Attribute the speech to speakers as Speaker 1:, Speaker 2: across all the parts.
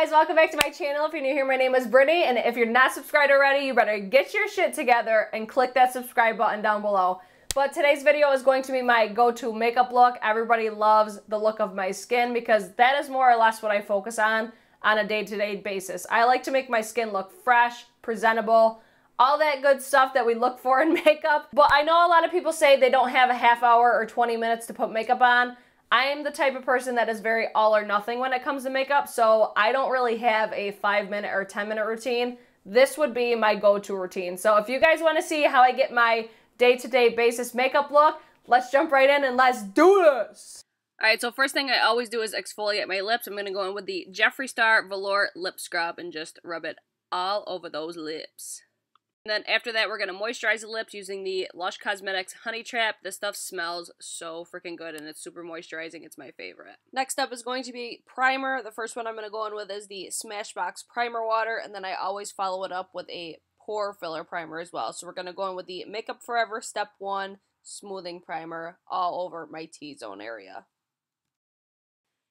Speaker 1: guys, welcome back to my channel. If you're new here, my name is Brittany, and if you're not subscribed already, you better get your shit together and click that subscribe button down below. But today's video is going to be my go-to makeup look. Everybody loves the look of my skin because that is more or less what I focus on a day-to-day basis. I like to make my skin look fresh, presentable, all that good stuff that we look for in makeup. But I know a lot of people say they don't have a half hour or 20 minutes to put makeup on. I am the type of person that is very all or nothing when it comes to makeup, so I don't really have a 5-minute or 10-minute routine. This would be my go-to routine. So if you guys want to see how I get my day-to-day basis makeup look, let's jump right in and let's do this! Alright, so first thing I always do is exfoliate my lips. I'm going to go in with the Jeffree Star Velour Lip Scrub and just rub it all over those lips. And then after that, we're going to moisturize the lips using the Lush Cosmetics Honey Trap. This stuff smells so freaking good and it's super moisturizing. It's my favorite. Next up is going to be primer. The first one I'm going to go in with is the Smashbox Primer Water, and then I always follow it up with a pore filler primer as well. So we're going to go in with the Makeup Forever Step 1 Smoothing Primer all over my T-zone area.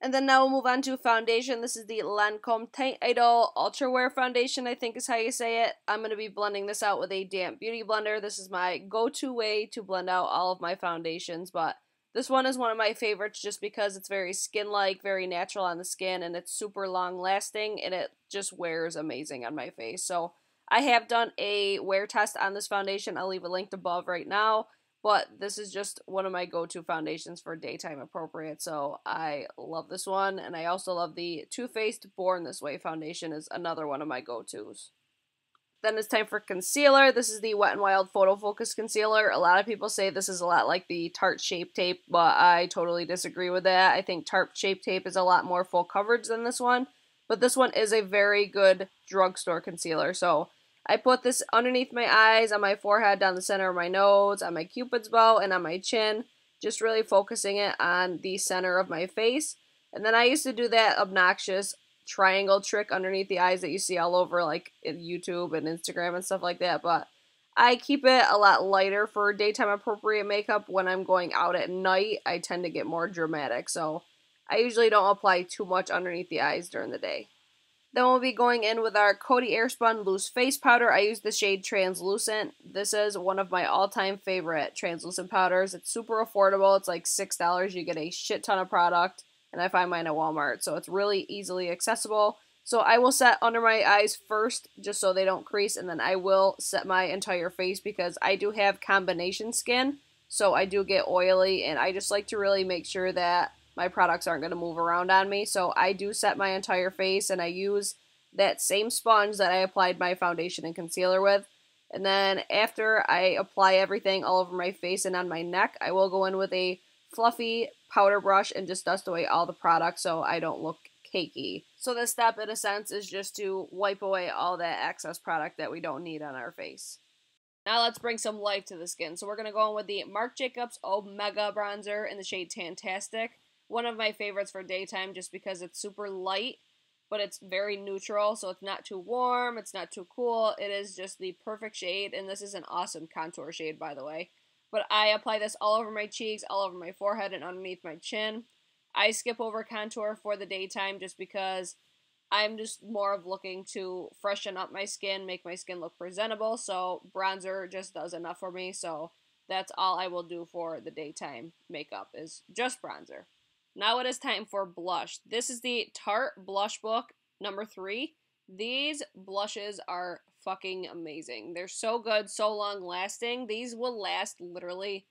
Speaker 1: And then now we'll move on to foundation. This is the Lancome Teint Idole Ultra Wear Foundation, I think is how you say it. I'm going to be blending this out with a damp beauty blender. This is my go-to way to blend out all of my foundations, but this one is one of my favorites just because it's very skin-like, very natural on the skin, and it's super long-lasting, and it just wears amazing on my face. So I have done a wear test on this foundation. I'll leave a link above right now. But this is just one of my go-to foundations for daytime appropriate, so I love this one. And I also love the Too Faced Born This Way foundation is another one of my go-tos. Then it's time for concealer. This is the Wet n Wild PhotoFocus concealer. A lot of people say this is a lot like the Tarte Shape Tape, but I totally disagree with that. I think Tarte Shape Tape is a lot more full coverage than this one, but this one is a very good drugstore concealer, so I put this underneath my eyes, on my forehead, down the center of my nose, on my cupid's bow, and on my chin. Just really focusing it on the center of my face. And then I used to do that obnoxious triangle trick underneath the eyes that you see all over like YouTube and Instagram and stuff like that. But I keep it a lot lighter for daytime appropriate makeup. When I'm going out at night, I tend to get more dramatic. So I usually don't apply too much underneath the eyes during the day. Then we'll be going in with our Coty Airspun Loose Face Powder. I use the shade Translucent. This is one of my all-time favorite translucent powders. It's super affordable. It's like $6. You get a shit ton of product, and I find mine at Walmart, so it's really easily accessible. So I will set under my eyes first, just so they don't crease, and then I will set my entire face because I do have combination skin, so I do get oily, and I just like to really make sure that my products aren't going to move around on me, so I do set my entire face, and I use that same sponge that I applied my foundation and concealer with. And then after I apply everything all over my face and on my neck, I will go in with a fluffy powder brush and just dust away all the product so I don't look cakey. So this step, in a sense, is just to wipe away all that excess product that we don't need on our face. Now let's bring some life to the skin. So we're going to go in with the Marc Jacobs Omega Bronzer in the shade Tantastic. One of my favorites for daytime just because it's super light, but it's very neutral, so it's not too warm, it's not too cool. It is just the perfect shade, and this is an awesome contour shade, by the way. But I apply this all over my cheeks, all over my forehead, and underneath my chin. I skip over contour for the daytime just because I'm just more of looking to freshen up my skin, make my skin look presentable, so bronzer just does enough for me, so that's all I will do for the daytime makeup is just bronzer. Now it is time for blush. This is the Tarte Blush Book number 3. These blushes are fucking amazing. They're so good, so long lasting. These will last literally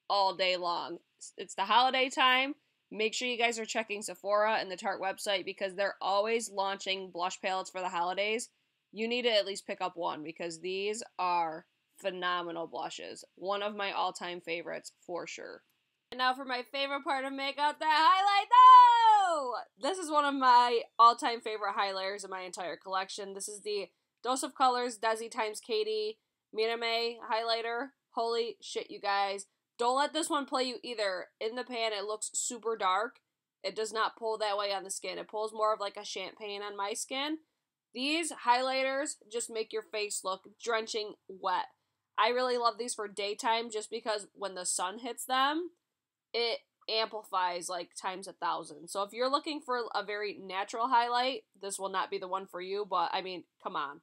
Speaker 1: all day long. It's the holiday time. Make sure you guys are checking Sephora and the Tarte website because they're always launching blush palettes for the holidays. You need to at least pick up one because these are phenomenal blushes. One of my all-time favorites for sure. And now for my favorite part of makeup, the highlight. Oh! This is one of my all-time favorite highlighters in my entire collection. This is the Dose of Colors Desi x Katie Miname highlighter. Holy shit, you guys. Don't let this one play you either. In the pan, it looks super dark. It does not pull that way on the skin. It pulls more of like a champagne on my skin. These highlighters just make your face look drenching wet. I really love these for daytime just because when the sun hits them, it amplifies like times 1,000. So if you're looking for a very natural highlight, this will not be the one for you, but I mean, come on.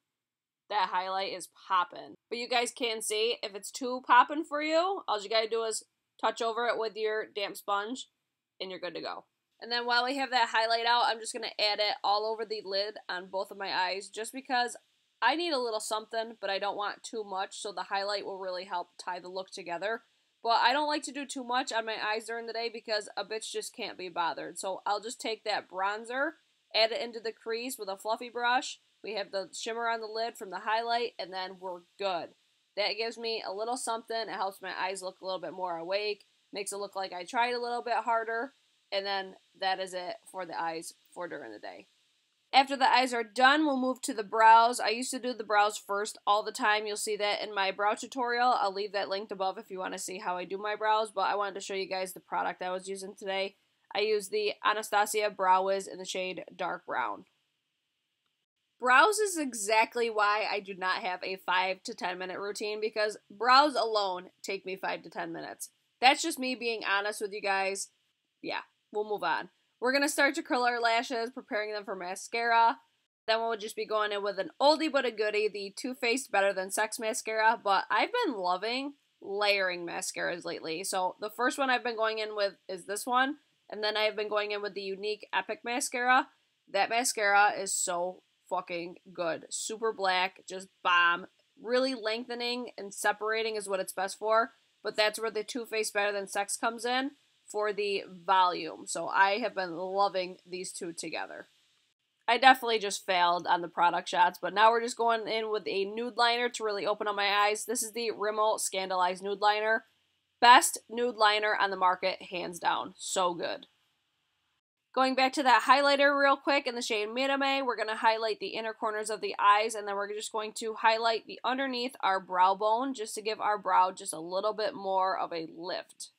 Speaker 1: That highlight is popping. But you guys can see, if it's too popping for you, all you gotta do is touch over it with your damp sponge, and you're good to go. And then while we have that highlight out, I'm just gonna add it all over the lid on both of my eyes, just because I need a little something, but I don't want too much, so the highlight will really help tie the look together. But I don't like to do too much on my eyes during the day because a bitch just can't be bothered. So I'll just take that bronzer, add it into the crease with a fluffy brush. We have the shimmer on the lid from the highlight, and then we're good. That gives me a little something. It helps my eyes look a little bit more awake, makes it look like I tried a little bit harder, and then that is it for the eyes for during the day. After the eyes are done, we'll move to the brows. I used to do the brows first all the time. You'll see that in my brow tutorial. I'll leave that linked above if you want to see how I do my brows, but I wanted to show you guys the product I was using today. I used the Anastasia Brow Wiz in the shade Dark Brown. Brows is exactly why I do not have a 5 to 10 minute routine, because brows alone take me 5 to 10 minutes. That's just me being honest with you guys. Yeah, we'll move on. We're going to start to curl our lashes, preparing them for mascara. Then we'll just be going in with an oldie but a goodie, the Too Faced Better Than Sex mascara. But I've been loving layering mascaras lately. So the first one I've been going in with is this one. And then I've been going in with the Unique Epic mascara. That mascara is so fucking good. Super black, just bomb. Really lengthening and separating is what it's best for. But that's where the Too Faced Better Than Sex comes in, for the volume. So I have been loving these two together. I definitely just failed on the product shots, but now we're just going in with a nude liner to really open up my eyes. This is the Rimmel Scandalized Nude Liner. Best nude liner on the market, hands down. So good. Going back to that highlighter real quick in the shade Mirame, we're going to highlight the inner corners of the eyes, and then we're just going to highlight the underneath our brow bone just to give our brow just a little bit more of a lift.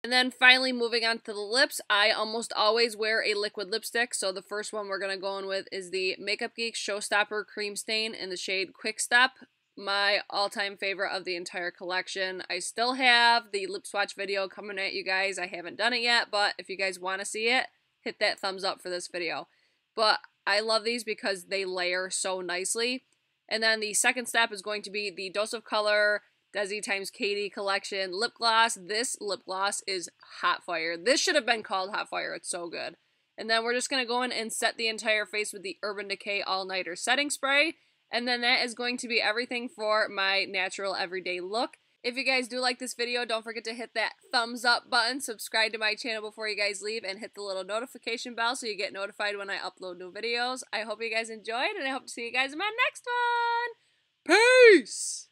Speaker 1: And then finally moving on to the lips, I almost always wear a liquid lipstick. So the first one we're going to go in with is the Makeup Geek Showstopper Cream Stain in the shade Quick Step. My all-time favorite of the entire collection. I still have the lip swatch video coming at you guys. I haven't done it yet, but if you guys want to see it, hit that thumbs up for this video. But I love these because they layer so nicely. And then the second step is going to be the Dose of Color Desi x Katie collection lip gloss. This lip gloss is hot fire. This should have been called hot fire. It's so good. And then we're just going to go in and set the entire face with the Urban Decay All Nighter Setting Spray. And then that is going to be everything for my natural everyday look. If you guys do like this video, don't forget to hit that thumbs up button, subscribe to my channel before you guys leave, and hit the little notification bell so you get notified when I upload new videos. I hope you guys enjoyed, and I hope to see you guys in my next one. Peace!